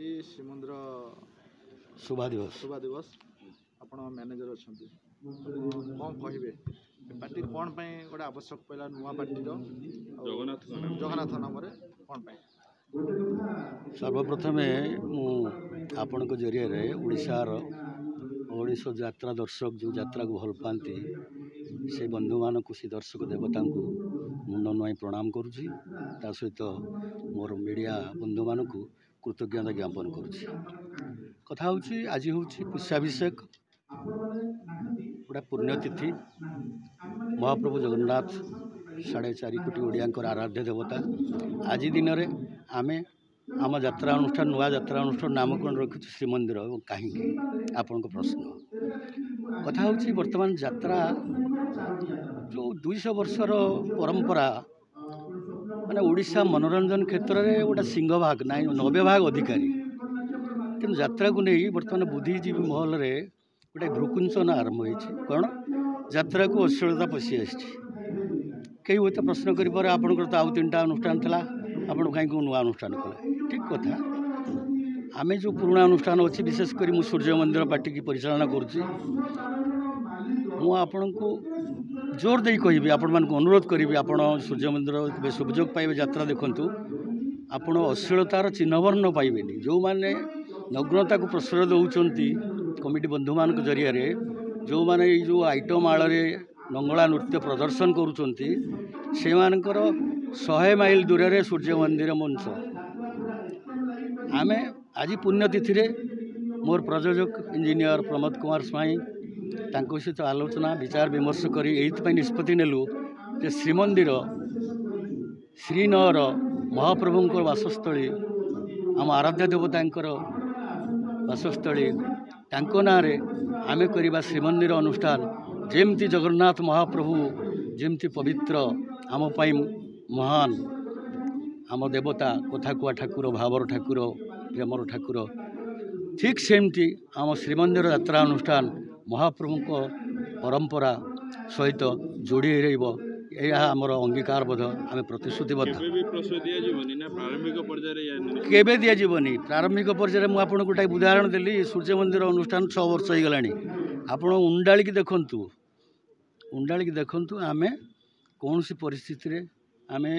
ଶ୍ରୀମନ୍ଦିର ଶୋଭା ଦିବସ ଆପଣ ମ୍ୟାନେଜର ଅଛନ୍ତି, କ'ଣ କହିବେ ପାର୍ଟି କ'ଣ ପାଇଁ ଗୋଟେ ଆବଶ୍ୟକ ପଡ଼ିଲା ନୂଆ ପାର୍ଟିର ଜଗନ୍ନାଥ ନାମରେ କ'ଣ ପାଇଁ? ସର୍ବପ୍ରଥମେ ମୁଁ ଆପଣଙ୍କ ଜରିଆରେ ଓଡ଼ିଶା ଯାତ୍ରା ଦର୍ଶକ ଯେଉଁ ଯାତ୍ରାକୁ ଭଲ ପାଆନ୍ତି ସେ ବନ୍ଧୁମାନଙ୍କୁ, ସେ ଦର୍ଶକ ଦେବତାଙ୍କୁ ମୁଣ୍ଡ ନୁଆଇଁ ପ୍ରଣାମ କରୁଛି। ତା ସହିତ ମୋର ମିଡ଼ିଆ ବନ୍ଧୁମାନଙ୍କୁ କୃତଜ୍ଞତା ଜ୍ଞାପନ କରୁଛି। କଥା ହେଉଛି ଆଜି ହେଉଛି ପୁଷ୍ୟାଭିଷେକ, ଗୋଟେ ପୁଣ୍ୟତିଥି। ମହାପ୍ରଭୁ ଜଗନ୍ନାଥ 4.5 କୋଟି ଓଡ଼ିଆଙ୍କର ଆରାଧ୍ୟ ଦେବତା। ଆଜି ଦିନରେ ଆମେ ଆମ ଯାତ୍ରା ଅନୁଷ୍ଠାନ, ନୂଆ ଯାତ୍ରା ଅନୁଷ୍ଠାନ ନାମକରଣ ରଖିଛୁ ଶ୍ରୀମନ୍ଦିର। ଏବଂ କାହିଁକି ଆପଣଙ୍କ ପ୍ରଶ୍ନ। କଥା ହେଉଛି ବର୍ତ୍ତମାନ ଯାତ୍ରା ଯେଉଁ 200 ବର୍ଷର ପରମ୍ପରା, ମାନେ ଓଡ଼ିଶା ମନୋରଞ୍ଜନ କ୍ଷେତ୍ରରେ ଗୋଟେ ସିଂହଭାଗ ନାହିଁ 90 ଭାଗ ଅଧିକାରୀ। କିନ୍ତୁ ଯାତ୍ରାକୁ ନେଇ ବର୍ତ୍ତମାନ ବୁଦ୍ଧିଜୀବୀ ମହଲରେ ଗୋଟେ ଭ୍ରୁକୁଞ୍ଚନ ଆରମ୍ଭ ହୋଇଛି। କ'ଣ? ଯାତ୍ରାକୁ ଅଶ୍ଳୀଳତା ପଶି ଆସିଛି। କେହି ହୁଏତ ପ୍ରଶ୍ନ କରିପାରେ ଆପଣଙ୍କର ତ ଆଉ 3ଟା ଅନୁଷ୍ଠାନ ଥିଲା, ଆପଣ କାହିଁକି ନୂଆ ଅନୁଷ୍ଠାନ କଲେ? ଠିକ୍ କଥା। ଆମେ ଯେଉଁ ପୁରୁଣା ଅନୁଷ୍ଠାନ ଅଛି, ବିଶେଷ କରି ମୁଁ ସୂର୍ଯ୍ୟ ମନ୍ଦିର ପାର୍ଟିକି ପରିଚାଳନା କରୁଛି। ମୁଁ ଆପଣଙ୍କୁ ଜୋର ଦେଇ କହିବି, ଆପଣମାନଙ୍କୁ ଅନୁରୋଧ କରିବି, ଆପଣ ସୂର୍ଯ୍ୟ ମନ୍ଦିର ସୁଯୋଗ ପାଇବେ ଯାତ୍ରା ଦେଖନ୍ତୁ। ଆପଣ ଅଶ୍ଳୀଳତାର ଚିହ୍ନବର୍ଣ୍ଣ ପାଇବେନି। ଯେଉଁମାନେ ନଗ୍ନତାକୁ ପ୍ରଶ୍ରୟ ଦେଉଛନ୍ତି କମିଟି ବନ୍ଧୁମାନଙ୍କ ଜରିଆରେ, ଯେଉଁମାନେ ଏଇ ଯେଉଁ ଆଇଟମ୍ ଆଳରେ ନଙ୍ଗଳା ନୃତ୍ୟ ପ୍ରଦର୍ଶନ କରୁଛନ୍ତି, ସେମାନଙ୍କର 100 ମାଇଲ ଦୂରରେ ସୂର୍ଯ୍ୟ ମନ୍ଦିର ମଞ୍ଚ। ଆମେ ଆଜି ପୁଣ୍ୟତିଥିରେ ମୋର ପ୍ରଯୋଜକ ଇଞ୍ଜିନିୟର ପ୍ରମୋଦ କୁମାର ସ୍ୱାଇଁ, ତାଙ୍କ ସହିତ ଆଲୋଚନା ବିଚାର ବିମର୍ଶ କରି ଏଇଥିପାଇଁ ନିଷ୍ପତ୍ତି ନେଲୁ ଯେ ଶ୍ରୀମନ୍ଦିର ଶ୍ରୀନଅର ମହାପ୍ରଭୁଙ୍କର ବାସସ୍ଥଳୀ, ଆମ ଆରାଧ୍ୟ ଦେବତାଙ୍କର ବାସସ୍ଥଳୀ, ତାଙ୍କ ନାଁରେ ଆମେ କରିବା ଶ୍ରୀମନ୍ଦିର ଅନୁଷ୍ଠାନ। ଯେମିତି ଜଗନ୍ନାଥ ମହାପ୍ରଭୁ ଯେମିତି ପବିତ୍ର, ଆମ ପାଇଁ ମହାନ, ଆମ ଦେବତା, କଥା କୁହା ଠାକୁର, ଭାବର ଠାକୁର, ପ୍ରେମର ଠାକୁର, ଠିକ୍ ସେମିତି ଆମ ଶ୍ରୀମନ୍ଦିର ଯାତ୍ରା ଅନୁଷ୍ଠାନ ମହାପ୍ରଭୁଙ୍କ ପରମ୍ପରା ସହିତ ଯୋଡ଼ି ରହିବ। ଏହା ଆମର ଅଙ୍ଗୀକାରବଦ୍ଧ, ଆମେ ପ୍ରତିଶ୍ରୁତିବଦ୍ଧ। କେବେ ଦିଆଯିବନି। ପ୍ରାରମ୍ଭିକ ପର୍ଯ୍ୟାୟରେ ମୁଁ ଆପଣଙ୍କୁ ଗୋଟେ ଉଦାହରଣ ଦେଲି। ସୂର୍ଯ୍ୟ ମନ୍ଦିର ଅନୁଷ୍ଠାନ 6 ବର୍ଷ ହୋଇଗଲାଣି। ଆପଣ ଉଣ୍ଡାଳିକି ଦେଖନ୍ତୁ। ଆମେ କୌଣସି ପରିସ୍ଥିତିରେ ଆମେ